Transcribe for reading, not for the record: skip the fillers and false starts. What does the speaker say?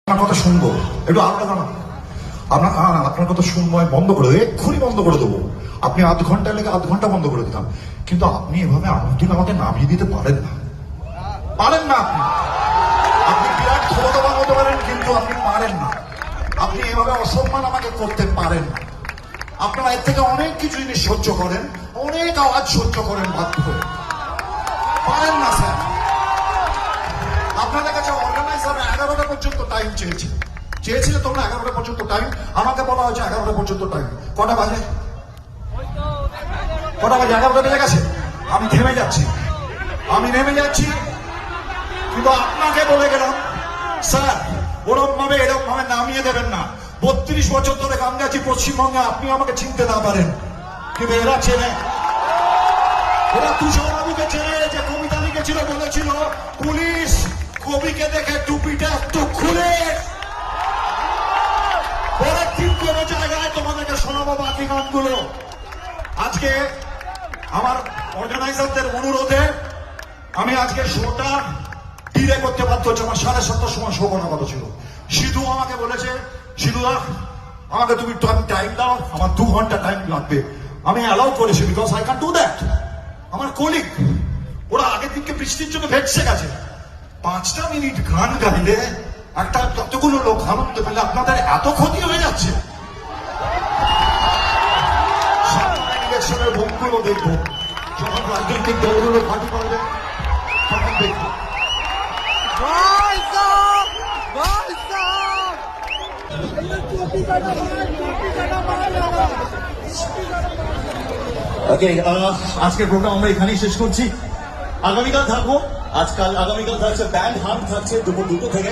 আপনার কথা শুনবো, একটু আলাদা জানা আপনার কথা শুনবো, আমি বন্ধ করে দেবো, এক্ষুনি বন্ধ করে দেবো। আপনি আধ ঘন্টা লেগে আধ ঘন্টা বন্ধ করে দিতাম, কিন্তু আপনি এভাবে আঙুল আমাকে নামিয়ে দিতে পারেন না, পারেন না। আপনি বিরাট ক্ষমতাবান হতে পারেন, কিন্তু আপনি পারেন না। আপনি এভাবে অসম্মান আমাকে করতে পারেন না। আপনারা এর থেকে অনেক কিছু জিনিস সহ্য করেন, অনেক আওয়াজ সহ্য করেন, বাধ্য হয়ে পারেন না স্যার। আপনাদের কাছে অর্গানাইজার 11টা পর্যন্ত টাইম চেয়েছিল তোমরা 11টা পর্যন্ত টাইম, আমাকে বলা হয়েছে 11টা পর্যন্ত টাইম। কটা বাজে? 11টা বেজে গেছে। আমি নেমে যাচ্ছি, কিন্তু আপনাকে বলে গেলাম স্যার ওরম ভাবে এরকম ভাবে নামিয়ে দেবেন না। 32 বছর ধরে গান গাচ্ছি পশ্চিমবঙ্গে, আপনি আমাকে চিনতে না পারেন, কিন্তু এরা চেনে। এরা তুষারবাবুকে চেনে, যে কবিতা লিখেছিল, বলেছিল পুলিশ কবিকে দেখে টুপিটা একটু খুলে পরের দিন কোনো জায়গায় তোমাদেরকে শোনাবো বাকি গানগুলো। আজকে আমার অর্গানাইজারদের অনুরোধে আমি আজকে শোটা ডিলে করতে বাধ্য হচ্ছে। আমার 7:30টার সময় শো করার কথা ছিল। সিধু আমাকে বলেছে, সিধুদা আমাকে তুমি টাইম দাও, আমার 2 ঘন্টা টাইম লাগবে। আমি অ্যালাউ করেছি, because I can do that. আমার কলিগ ওরা আগের দিনকে বৃষ্টির জন্য ভেসে গেছে। 5টা মিনিট গান গাইলে একটা যতগুলো লোক আনন্দ পেলে আপনাদের এত ক্ষতি হয়ে যাচ্ছে। ইলেকশনের ভোটগুলো দেখবো, যখন রাজনৈতিক দলগুলো পার্টি করবে তখন দেখবো। আজকের প্রোগ্রাম আমরা এখানেই শেষ করছি। আগামীকাল থাকবো। আগামীকাল থাকছে ব্যান্ড হান্ট, থাকছে দুপুর 2টো থেকে।